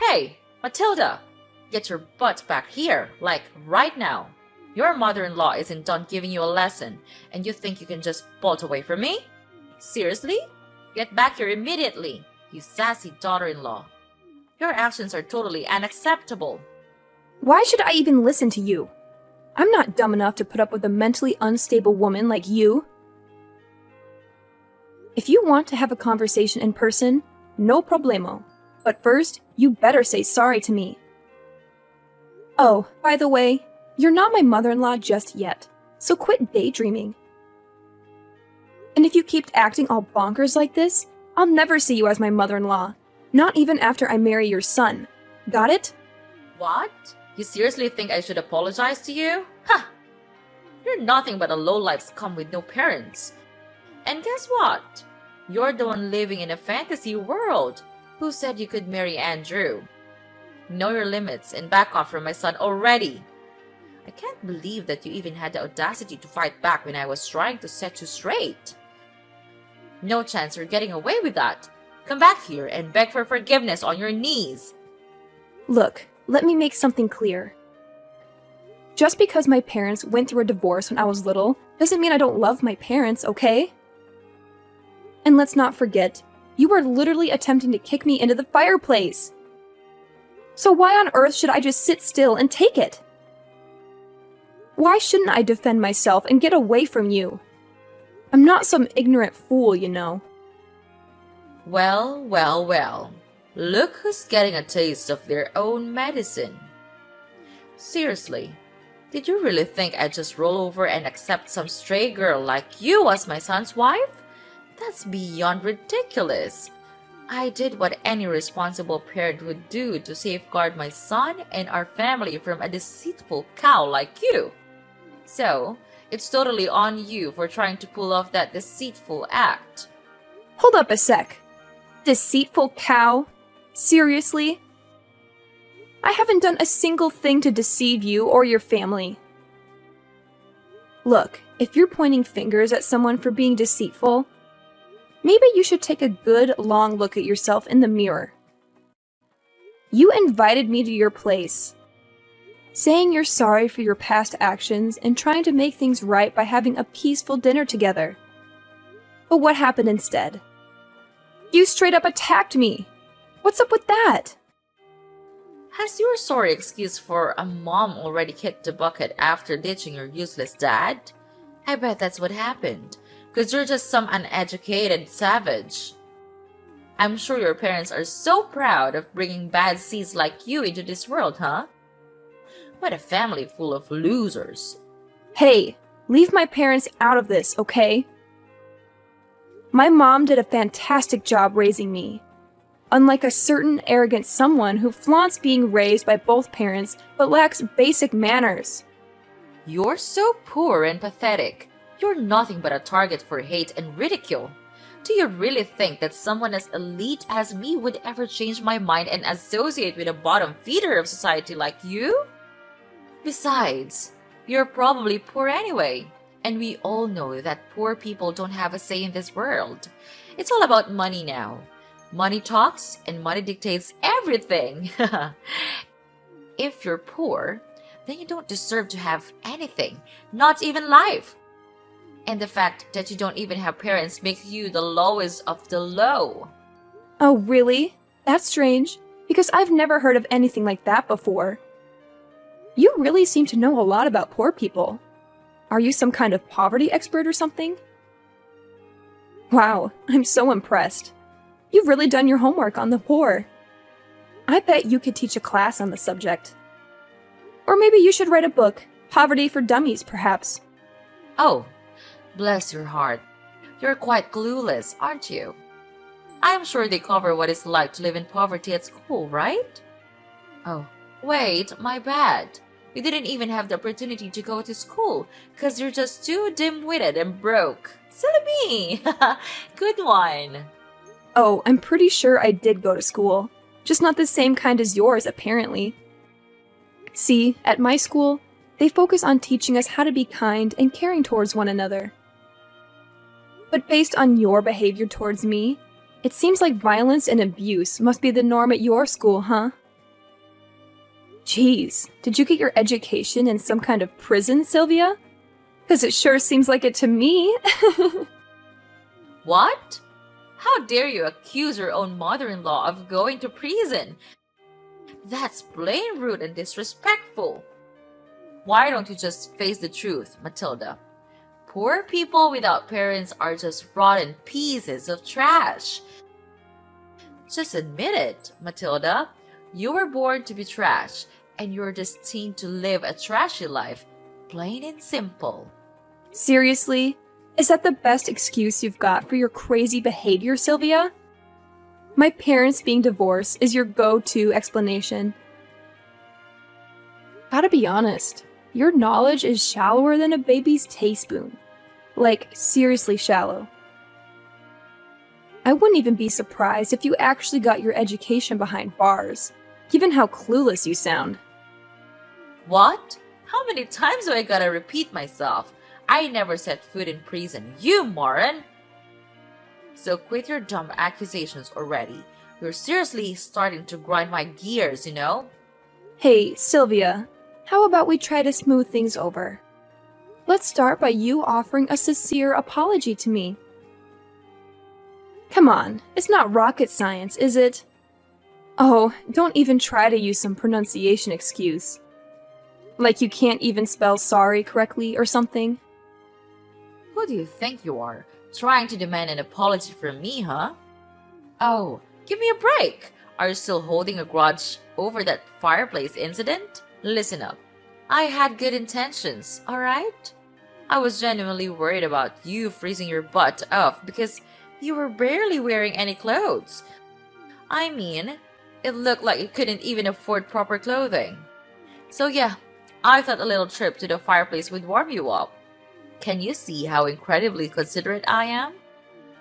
Hey, Matilda! Get your butt back here, like right now. Your mother-in-law isn't done giving you a lesson, and you think you can just bolt away from me? Seriously? Get back here immediately, you sassy daughter-in-law. Your actions are totally unacceptable. Why should I even listen to you? I'm not dumb enough to put up with a mentally unstable woman like you. If you want to have a conversation in person, no problemo. But first, you better say sorry to me. Oh, by the way, you're not my mother-in-law just yet, so quit daydreaming. And if you keep acting all bonkers like this, I'll never see you as my mother-in-law, not even after I marry your son. Got it? What? You seriously think I should apologize to you? Ha! You're nothing but a lowlife scum with no parents. And guess what? You're the one living in a fantasy world. Who said you could marry Andrew? Know your limits and back off from my son already. I can't believe that you even had the audacity to fight back when I was trying to set you straight. No chance you're getting away with that. Come back here and beg for forgiveness on your knees. Look, let me make something clear. Just because my parents went through a divorce when I was little doesn't mean I don't love my parents, okay? And let's not forget, you were literally attempting to kick me into the fireplace. So why on earth should I just sit still and take it? Why shouldn't I defend myself and get away from you? I'm not some ignorant fool, you know. Well, well, well. Look who's getting a taste of their own medicine. Seriously, did you really think I'd just roll over and accept some stray girl like you as my son's wife? That's beyond ridiculous. I did what any responsible parent would do to safeguard my son and our family from a deceitful cow like you. So, it's totally on you for trying to pull off that deceitful act. Hold up a sec. Deceitful cow? Seriously? I haven't done a single thing to deceive you or your family. Look, if you're pointing fingers at someone for being deceitful, maybe you should take a good, long look at yourself in the mirror. You invited me to your place, saying you're sorry for your past actions and trying to make things right by having a peaceful dinner together. But what happened instead? You straight up attacked me. What's up with that? Has your sorry excuse for a mom already kicked the bucket after ditching your useless dad? I bet that's what happened. Because you're just some uneducated savage. I'm sure your parents are so proud of bringing bad seeds like you into this world, huh? What a family full of losers. Hey, leave my parents out of this, okay? My mom did a fantastic job raising me. Unlike a certain arrogant someone who flaunts being raised by both parents but lacks basic manners. You're so poor and pathetic. You're nothing but a target for hate and ridicule. Do you really think that someone as elite as me would ever change my mind and associate with a bottom feeder of society like you? Besides, you're probably poor anyway, and we all know that poor people don't have a say in this world. It's all about money now. Money talks and money dictates everything. If you're poor, then you don't deserve to have anything, not even life. And the fact that you don't even have parents makes you the lowest of the low. Oh, really? That's strange, because I've never heard of anything like that before. You really seem to know a lot about poor people. Are you some kind of poverty expert or something? Wow, I'm so impressed. You've really done your homework on the poor. I bet you could teach a class on the subject. Or maybe you should write a book, Poverty for Dummies, perhaps. Oh, bless your heart. You're quite clueless, aren't you? I'm sure they cover what it's like to live in poverty at school, right? Oh, wait, my bad. You didn't even have the opportunity to go to school because you're just too dim-witted and broke. Silly me! Good one. Oh, I'm pretty sure I did go to school. Just not the same kind as yours, apparently. See, at my school, they focus on teaching us how to be kind and caring towards one another. But based on your behavior towards me, it seems like violence and abuse must be the norm at your school, huh? Geez, did you get your education in some kind of prison, Sylvia? Because it sure seems like it to me. What? How dare you accuse your own mother-in-law of going to prison? That's plain rude and disrespectful. Why don't you just face the truth, Matilda? Poor people without parents are just rotten pieces of trash. Just admit it, Matilda. You were born to be trash, and you're destined to live a trashy life. Plain and simple. Seriously? Is that the best excuse you've got for your crazy behavior, Sylvia? My parents being divorced is your go-to explanation. Gotta be honest, your knowledge is shallower than a baby's teaspoon. Like, seriously shallow. I wouldn't even be surprised if you actually got your education behind bars, given how clueless you sound. What? How many times do I gotta repeat myself? I never set foot in prison, you moron! So quit your dumb accusations already. You're seriously starting to grind my gears, you know? Hey, Sylvia, how about we try to smooth things over? Let's start by you offering a sincere apology to me. Come on, it's not rocket science, is it? Oh, don't even try to use some pronunciation excuse. Like you can't even spell sorry correctly or something. Who do you think you are? Trying to demand an apology from me, huh? Oh, give me a break! Are you still holding a grudge over that fireplace incident? Listen up. I had good intentions, alright? I was genuinely worried about you freezing your butt off because you were barely wearing any clothes. I mean, it looked like you couldn't even afford proper clothing. So yeah, I thought a little trip to the fireplace would warm you up. Can you see how incredibly considerate I am?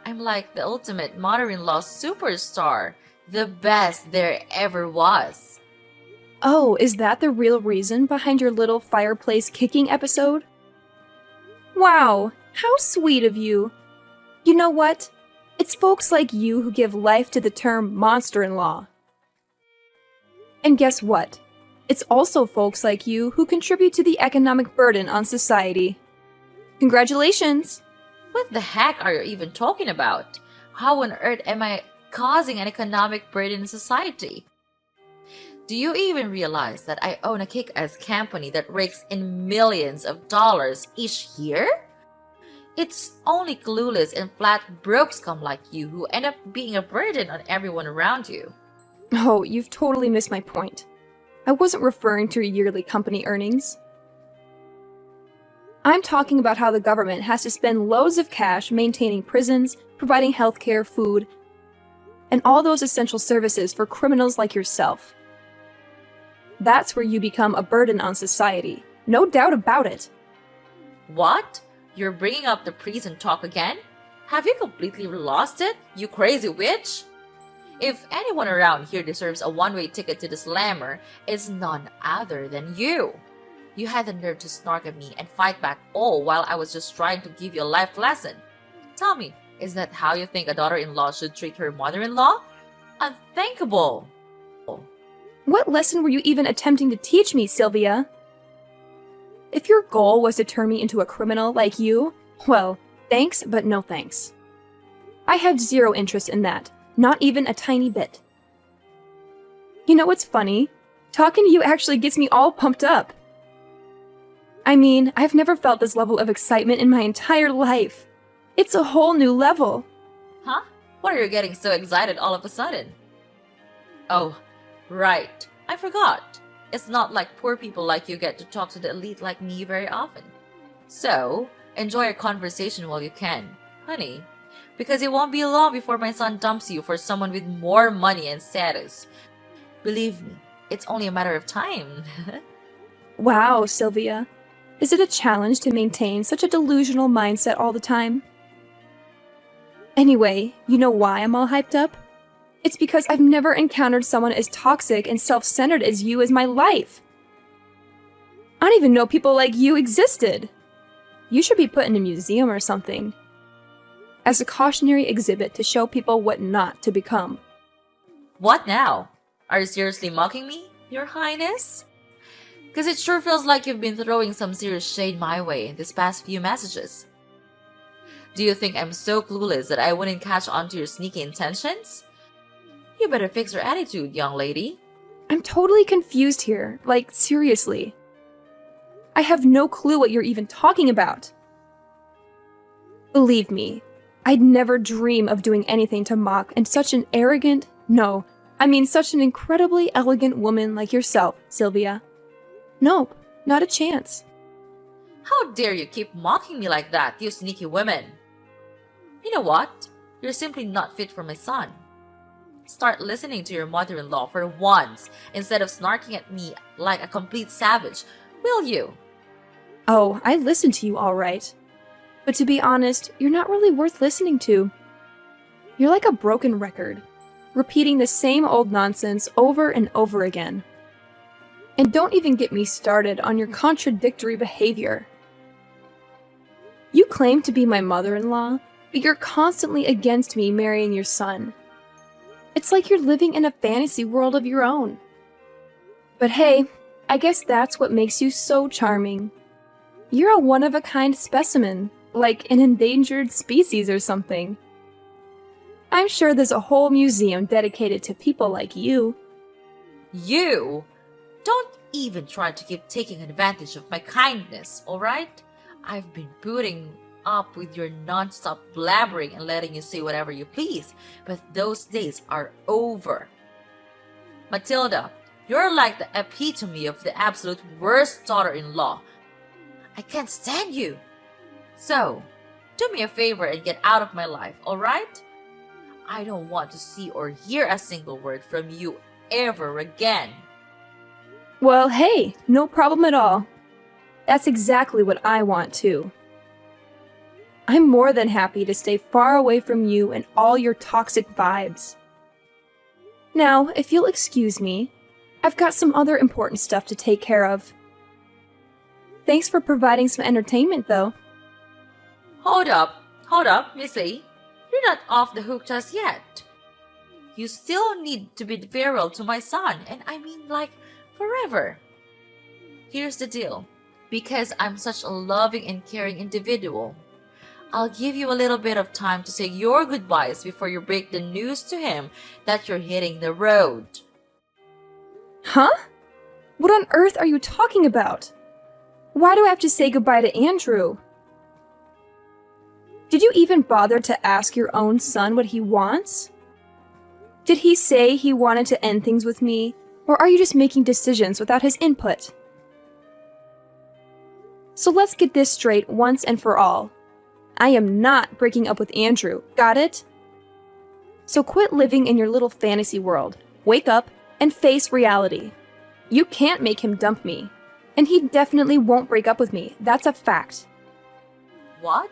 I'm like the ultimate mother-in-law superstar, the best there ever was. Oh, is that the real reason behind your little fireplace kicking episode? Wow, how sweet of you. You know what? It's folks like you who give life to the term monster-in-law. And guess what? It's also folks like you who contribute to the economic burden on society. Congratulations! What the heck are you even talking about? How on earth am I causing an economic burden in society? Do you even realize that I own a kick-ass company that rakes in millions of dollars each year? It's only clueless and flat broke scum like you who end up being a burden on everyone around you. Oh, you've totally missed my point. I wasn't referring to your yearly company earnings. I'm talking about how the government has to spend loads of cash maintaining prisons, providing healthcare, food, and all those essential services for criminals like yourself. That's where you become a burden on society. No doubt about it. What? You're bringing up the prison talk again? Have you completely lost it, you crazy witch? If anyone around here deserves a one-way ticket to the slammer, it's none other than you. You had the nerve to snark at me and fight back all while I was just trying to give you a life lesson. Tell me, is that how you think a daughter-in-law should treat her mother-in-law? Unthinkable! What lesson were you even attempting to teach me, Sylvia? If your goal was to turn me into a criminal like you, well, thanks, but no thanks. I have zero interest in that, not even a tiny bit. You know what's funny? Talking to you actually gets me all pumped up. I mean, I've never felt this level of excitement in my entire life. It's a whole new level. Huh? What are you getting so excited all of a sudden? Oh, right. I forgot. It's not like poor people like you get to talk to the elite like me very often. So, enjoy your conversation while you can, honey. Because it won't be long before my son dumps you for someone with more money and status. Believe me, it's only a matter of time. Wow, Sylvia. Is it a challenge to maintain such a delusional mindset all the time? Anyway, you know why I'm all hyped up? It's because I've never encountered someone as toxic and self-centered as you as my life. I don't even know people like you existed. You should be put in a museum or something. As a cautionary exhibit to show people what not to become. What now? Are you seriously mocking me, Your Highness? Because it sure feels like you've been throwing some serious shade my way this past few messages. Do you think I'm so clueless that I wouldn't catch on to your sneaky intentions? You better fix your attitude, young lady. I'm totally confused here. Like, seriously. I have no clue what you're even talking about. Believe me, I'd never dream of doing anything to mock and such an arrogant, no, I mean such an incredibly elegant woman like yourself, Sylvia. Nope, not a chance. How dare you keep mocking me like that, you sneaky woman? You know what? You're simply not fit for my son. Start listening to your mother-in-law for once instead of snarking at me like a complete savage, will you? Oh, I listen to you all right. But to be honest, you're not really worth listening to. You're like a broken record, repeating the same old nonsense over and over again. And don't even get me started on your contradictory behavior. You claim to be my mother-in-law, but you're constantly against me marrying your son. It's like you're living in a fantasy world of your own. But hey, I guess that's what makes you so charming. You're a one-of-a-kind specimen, like an endangered species or something. I'm sure there's a whole museum dedicated to people like you. You? Don't even try to keep taking advantage of my kindness, alright? I've been putting up with your non-stop blabbering and letting you say whatever you please, but those days are over. Matilda, you're like the epitome of the absolute worst daughter-in-law. I can't stand you. So, do me a favor and get out of my life, alright? I don't want to see or hear a single word from you ever again. Well, hey, no problem at all. That's exactly what I want too. I'm more than happy to stay far away from you and all your toxic vibes. Now, if you'll excuse me, I've got some other important stuff to take care of. Thanks for providing some entertainment, though. Hold up, Missy. You're not off the hook just yet. You still need to be virile to my son, and I mean like forever. Here's the deal. Because I'm such a loving and caring individual, I'll give you a little bit of time to say your goodbyes before you break the news to him that you're hitting the road. Huh? What on earth are you talking about? Why do I have to say goodbye to Andrew? Did you even bother to ask your own son what he wants? Did he say he wanted to end things with me, or are you just making decisions without his input? So let's get this straight once and for all. I am not breaking up with Andrew, got it? So quit living in your little fantasy world, wake up, and face reality. You can't make him dump me, and he definitely won't break up with me, that's a fact. What?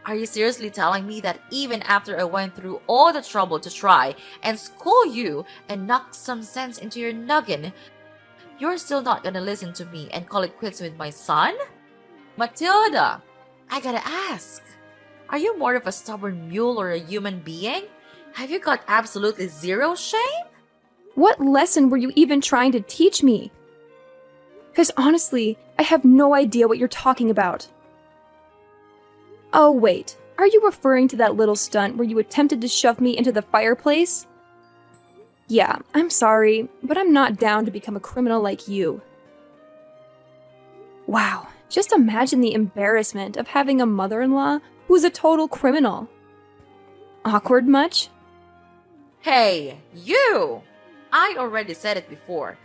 Are you seriously telling me that even after I went through all the trouble to try and school you and knock some sense into your noggin, you're still not gonna listen to me and call it quits with my son? Matilda, I gotta ask, are you more of a stubborn mule or a human being? Have you got absolutely zero shame? What lesson were you even trying to teach me? Because honestly, I have no idea what you're talking about. Oh wait, are you referring to that little stunt where you attempted to shove me into the fireplace? Yeah, I'm sorry, but I'm not down to become a criminal like you. Wow, just imagine the embarrassment of having a mother-in-law who's a total criminal. Awkward much? Hey, you! I already said it before.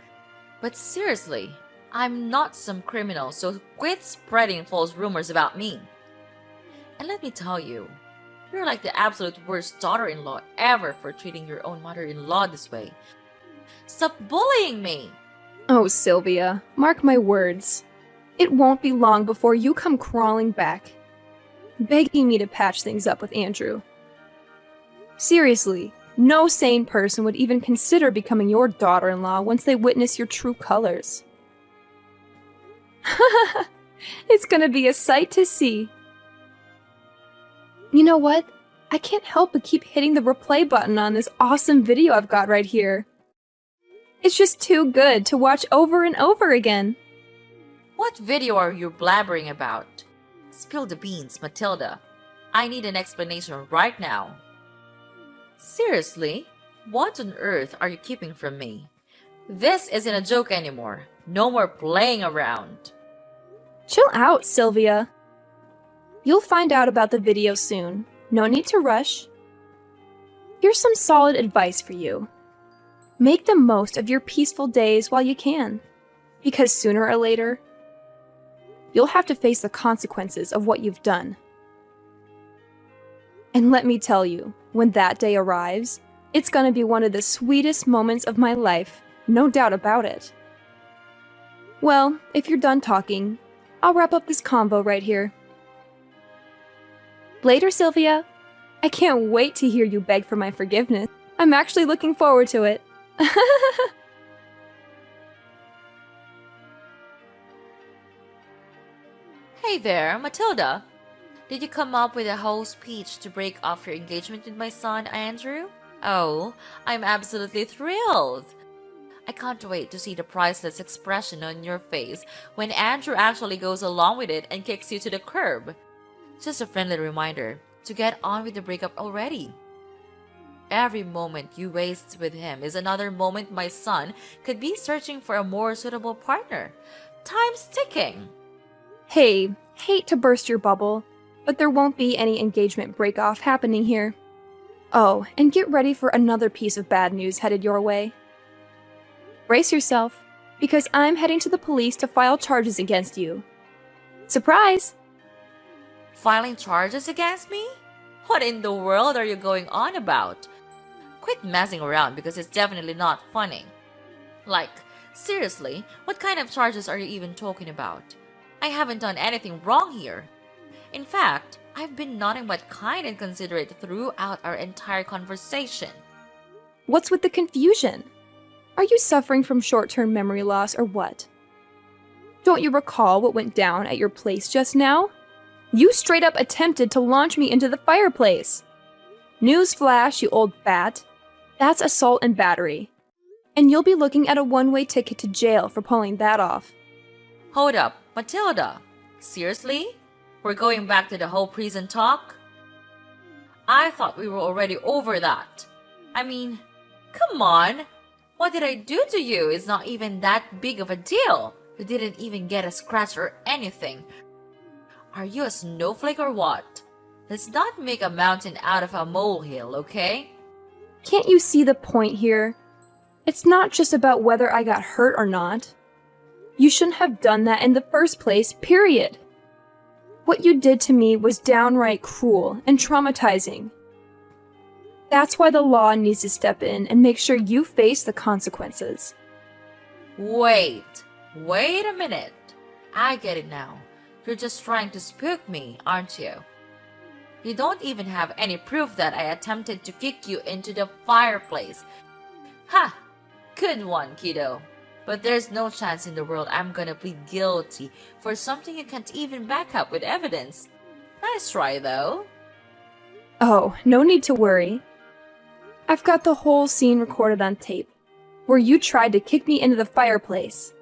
But seriously, I'm not some criminal, so quit spreading false rumors about me. And let me tell you, you're like the absolute worst daughter-in-law ever for treating your own mother-in-law this way. Stop bullying me! Oh, Sylvia, mark my words. It won't be long before you come crawling back, begging me to patch things up with Andrew. Seriously, no sane person would even consider becoming your daughter-in-law once they witness your true colors. It's gonna be a sight to see. You know what? I can't help but keep hitting the replay button on this awesome video I've got right here. It's just too good to watch over and over again. What video are you blabbering about? Spill the beans, Matilda. I need an explanation right now. Seriously? What on earth are you keeping from me? This isn't a joke anymore. No more playing around. Chill out, Sylvia. You'll find out about the video soon. No need to rush. Here's some solid advice for you. Make the most of your peaceful days while you can, because sooner or later, you'll have to face the consequences of what you've done. And let me tell you, when that day arrives, it's gonna be one of the sweetest moments of my life, no doubt about it. Well, if you're done talking, I'll wrap up this convo right here. Later, Sylvia. I can't wait to hear you beg for my forgiveness. I'm actually looking forward to it. Hey there, Matilda. Did you come up with a whole speech to break off your engagement with my son, Andrew? Oh, I'm absolutely thrilled. I can't wait to see the priceless expression on your face when Andrew actually goes along with it and kicks you to the curb. Just a friendly reminder to get on with the breakup already. Every moment you waste with him is another moment my son could be searching for a more suitable partner. Time's ticking. Hey, hate to burst your bubble, but there won't be any engagement break-off happening here. Oh, and get ready for another piece of bad news headed your way. Brace yourself, because I'm heading to the police to file charges against you. Surprise! Filing charges against me? What in the world are you going on about? Quit messing around because it's definitely not funny. Like, seriously, what kind of charges are you even talking about? I haven't done anything wrong here. In fact, I've been nothing but kind and considerate throughout our entire conversation. What's with the confusion? Are you suffering from short-term memory loss or what? Don't you recall what went down at your place just now? You straight up attempted to launch me into the fireplace. Newsflash, you old bat. That's assault and battery. And you'll be looking at a one-way ticket to jail for pulling that off. Hold up, Matilda. Seriously? We're going back to the whole prison talk? I thought we were already over that. I mean, come on. What did I do to you? It's not even that big of a deal. You didn't even get a scratch or anything. Are you a snowflake or what? Let's not make a mountain out of a molehill, okay? Can't you see the point here? It's not just about whether I got hurt or not. You shouldn't have done that in the first place, period. What you did to me was downright cruel and traumatizing. That's why the law needs to step in and make sure you face the consequences. Wait a minute. I get it now. You're just trying to spook me, aren't you? You don't even have any proof that I attempted to kick you into the fireplace. Ha! Good one, kiddo. But there's no chance in the world I'm gonna plead guilty for something you can't even back up with evidence. Nice try, though. Oh, no need to worry. I've got the whole scene recorded on tape, where you tried to kick me into the fireplace.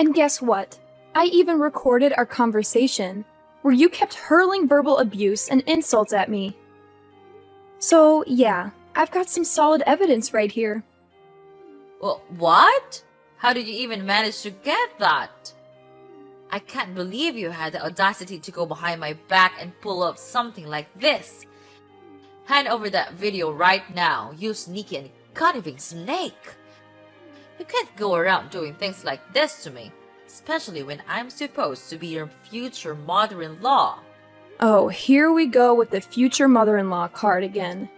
And guess what? I even recorded our conversation, where you kept hurling verbal abuse and insults at me. So, yeah, I've got some solid evidence right here. Well, what? How did you even manage to get that? I can't believe you had the audacity to go behind my back and pull up something like this. Hand over that video right now, you sneaky and conniving snake. You can't go around doing things like this to me, especially when I'm supposed to be your future mother-in-law. Oh, here we go with the future mother-in-law card again.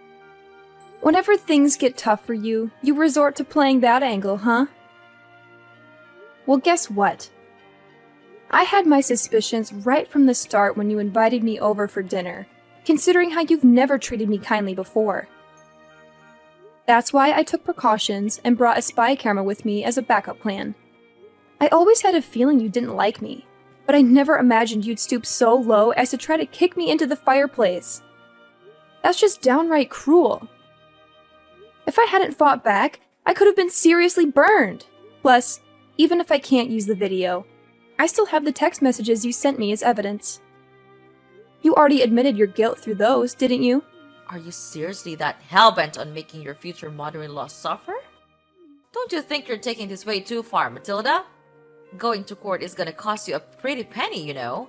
Whenever things get tough for you, you resort to playing that angle, huh? Well, guess what? I had my suspicions right from the start when you invited me over for dinner, considering how you've never treated me kindly before. That's why I took precautions and brought a spy camera with me as a backup plan. I always had a feeling you didn't like me, but I never imagined you'd stoop so low as to try to kick me into the fireplace. That's just downright cruel. If I hadn't fought back, I could have been seriously burned. Plus, even if I can't use the video, I still have the text messages you sent me as evidence. You already admitted your guilt through those, didn't you? Are you seriously that hell-bent on making your future mother-in-law suffer? Don't you think you're taking this way too far, Matilda? Going to court is gonna cost you a pretty penny, you know.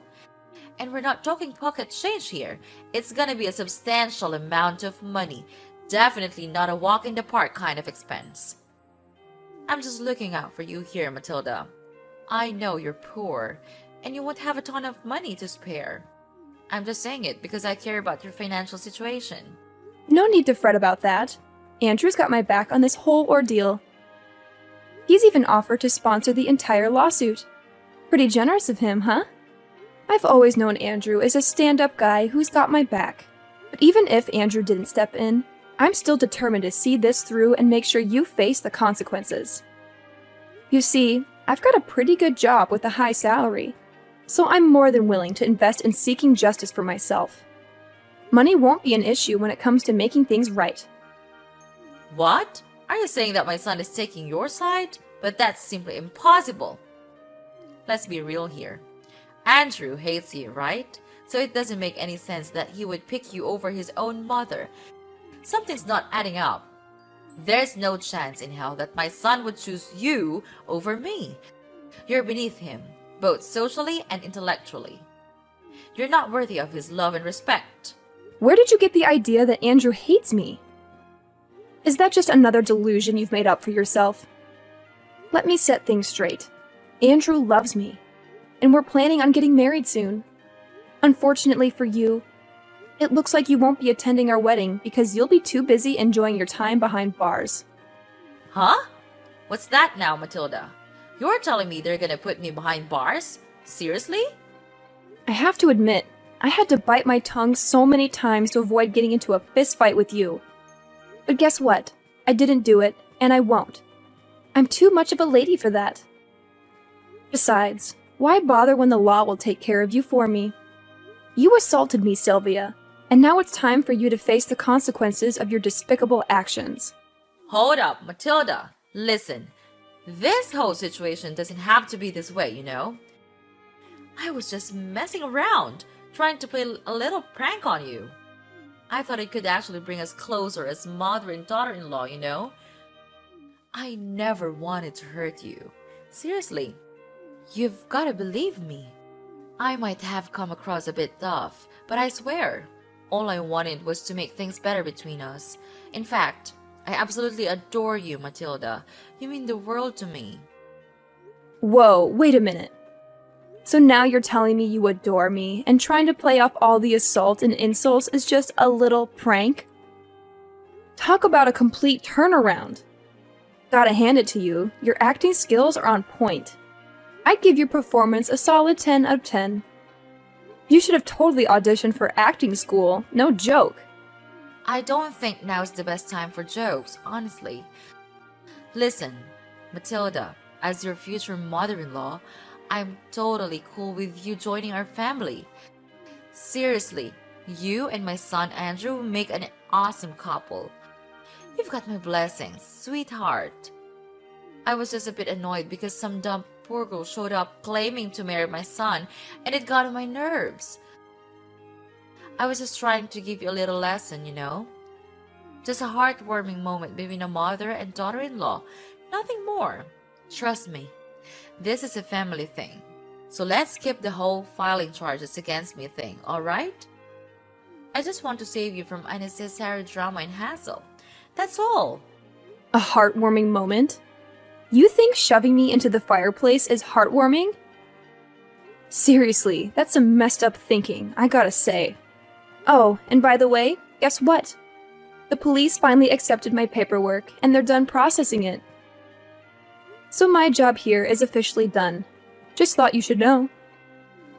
And we're not talking pocket change here. It's gonna be a substantial amount of money. Definitely not a walk in the park kind of expense. I'm just looking out for you here, Matilda. I know you're poor, and you won't have a ton of money to spare. I'm just saying it because I care about your financial situation. No need to fret about that. Andrew's got my back on this whole ordeal. He's even offered to sponsor the entire lawsuit. Pretty generous of him, huh? I've always known Andrew is a stand-up guy who's got my back. But even if Andrew didn't step in, I'm still determined to see this through and make sure you face the consequences. You see, I've got a pretty good job with a high salary, so I'm more than willing to invest in seeking justice for myself. Money won't be an issue when it comes to making things right. What? Are you saying that my son is taking your side? But that's simply impossible. Let's be real here. Andrew hates you, right? So it doesn't make any sense that he would pick you over his own mother. Something's not adding up. There's no chance in hell that my son would choose you over me. You're beneath him, both socially and intellectually. You're not worthy of his love and respect. Where did you get the idea that Andrew hates me? Is that just another delusion you've made up for yourself? Let me set things straight. Andrew loves me, and we're planning on getting married soon. Unfortunately for you, it looks like you won't be attending our wedding because you'll be too busy enjoying your time behind bars. Huh? What's that now, Matilda? You're telling me they're gonna put me behind bars? Seriously? I have to admit, I had to bite my tongue so many times to avoid getting into a fist fight with you. But guess what? I didn't do it, and I won't. I'm too much of a lady for that. Besides, why bother when the law will take care of you for me? You assaulted me, Sylvia, and now it's time for you to face the consequences of your despicable actions. Hold up, Matilda. Listen, this whole situation doesn't have to be this way, you know? I was just messing around, trying to play a little prank on you. I thought it could actually bring us closer as mother and daughter-in-law, you know? I never wanted to hurt you. Seriously, you've got to believe me. I might have come across a bit tough, but I swear, all I wanted was to make things better between us. In fact, I absolutely adore you, Matilda. You mean the world to me. Whoa, wait a minute. So now you're telling me you adore me, and trying to play up all the assault and insults is just a little prank? Talk about a complete turnaround. Gotta hand it to you, your acting skills are on point. I'd give your performance a solid 10 out of 10. You should have totally auditioned for acting school, no joke. I don't think now's the best time for jokes, honestly. Listen, Matilda, as your future mother-in-law, I'm totally cool with you joining our family. Seriously, you and my son Andrew make an awesome couple. You've got my blessings, sweetheart. I was just a bit annoyed because some dumb poor girl showed up claiming to marry my son, and it got on my nerves. I was just trying to give you a little lesson, you know? Just a heartwarming moment between a mother and daughter-in-law. Nothing more. Trust me, this is a family thing. So let's skip the whole filing charges against me thing, alright? I just want to save you from unnecessary drama and hassle. That's all. A heartwarming moment? You think shoving me into the fireplace is heartwarming? Seriously, that's some messed up thinking, I gotta say. Oh, and by the way, guess what? The police finally accepted my paperwork, and they're done processing it. So my job here is officially done. Just thought you should know.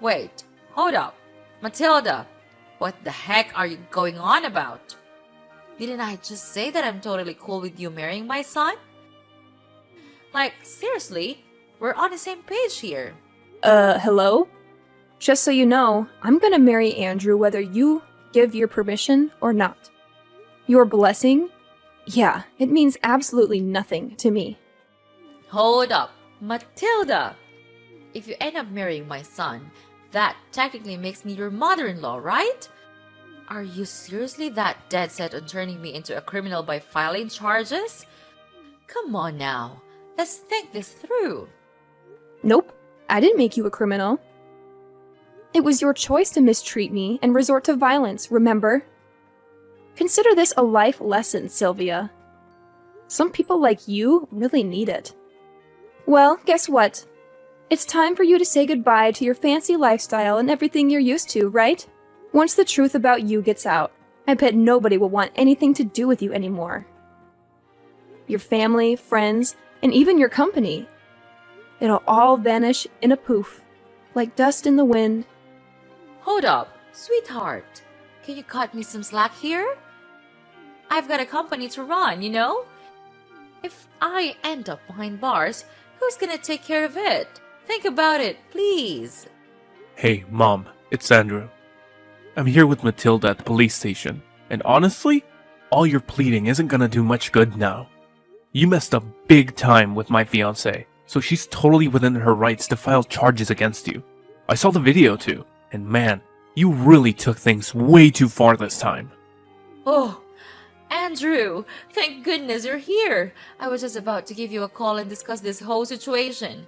Wait, hold up. Matilda, what the heck are you going on about? Didn't I just say that I'm totally cool with you marrying my son? Like, seriously, we're on the same page here. Hello? Just so you know, I'm gonna marry Andrew whether you give your permission or not. Your blessing? Yeah, it means absolutely nothing to me. Hold up, Matilda. If you end up marrying my son, that technically makes me your mother-in-law, right? Are you seriously that dead set on turning me into a criminal by filing charges? Come on now, let's think this through. Nope, I didn't make you a criminal. It was your choice to mistreat me and resort to violence, remember? Consider this a life lesson, Sylvia. Some people like you really need it. Well, guess what? It's time for you to say goodbye to your fancy lifestyle and everything you're used to, right? Once the truth about you gets out, I bet nobody will want anything to do with you anymore. Your family, friends, and even your company. It'll all vanish in a poof, like dust in the wind. Hold up, sweetheart. Can you cut me some slack here? I've got a company to run, you know? If I end up behind bars, who's gonna take care of it? Think about it, please. Hey, Mom, it's Andrew. I'm here with Matilda at the police station, and honestly, all your pleading isn't gonna do much good now. You messed up big time with my fiancée, so she's totally within her rights to file charges against you. I saw the video too, and man, you really took things way too far this time. Oh, Andrew, thank goodness you're here. I was just about to give you a call and discuss this whole situation.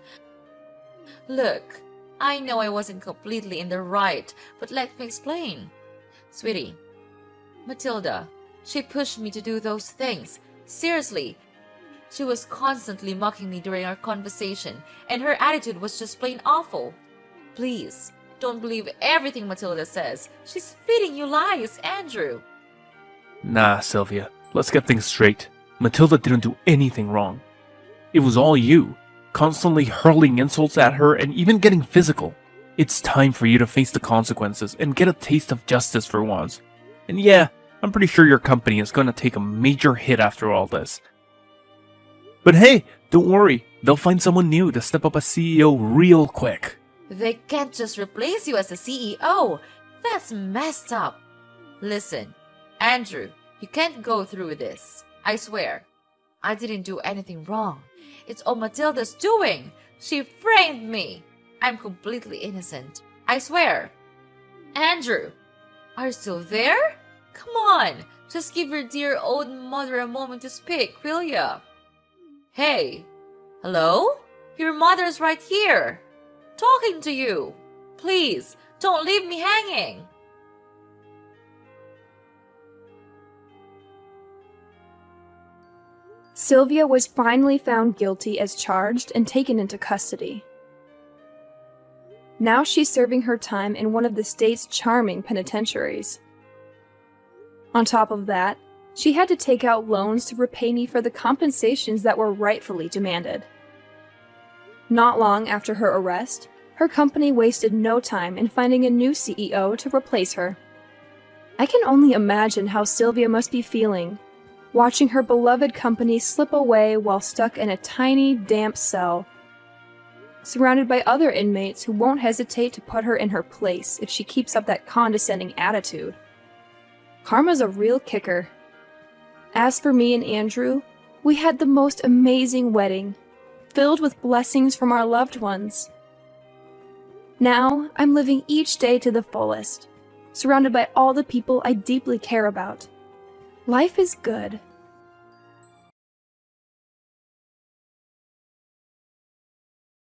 Look, I know I wasn't completely in the right, but let me explain. Sweetie, Matilda, she pushed me to do those things. Seriously. She was constantly mocking me during our conversation, and her attitude was just plain awful. Please, don't believe everything Matilda says. She's feeding you lies, Andrew. Nah, Sylvia, let's get things straight. Matilda didn't do anything wrong. It was all you, constantly hurling insults at her and even getting physical. It's time for you to face the consequences and get a taste of justice for once. And yeah, I'm pretty sure your company is going to take a major hit after all this. But hey, don't worry, they'll find someone new to step up as CEO real quick. They can't just replace you as the CEO. That's messed up. Listen, Andrew, you can't go through with this. I swear, I didn't do anything wrong. It's all Matilda's doing. She framed me. I'm completely innocent. I swear. Andrew, are you still there? Come on, just give your dear old mother a moment to speak, will ya? Hey, hello? Your mother's right here. Talking to you. Please, don't leave me hanging. Sylvia was finally found guilty as charged and taken into custody. Now she's serving her time in one of the state's charming penitentiaries. On top of that, she had to take out loans to repay me for the compensations that were rightfully demanded. Not long after her arrest, her company wasted no time in finding a new CEO to replace her. I can only imagine how Sylvia must be feeling, watching her beloved company slip away while stuck in a tiny, damp cell, surrounded by other inmates who won't hesitate to put her in her place if she keeps up that condescending attitude. Karma's a real kicker. As for me and Andrew, we had the most amazing wedding, filled with blessings from our loved ones. Now, I'm living each day to the fullest, surrounded by all the people I deeply care about. Life is good.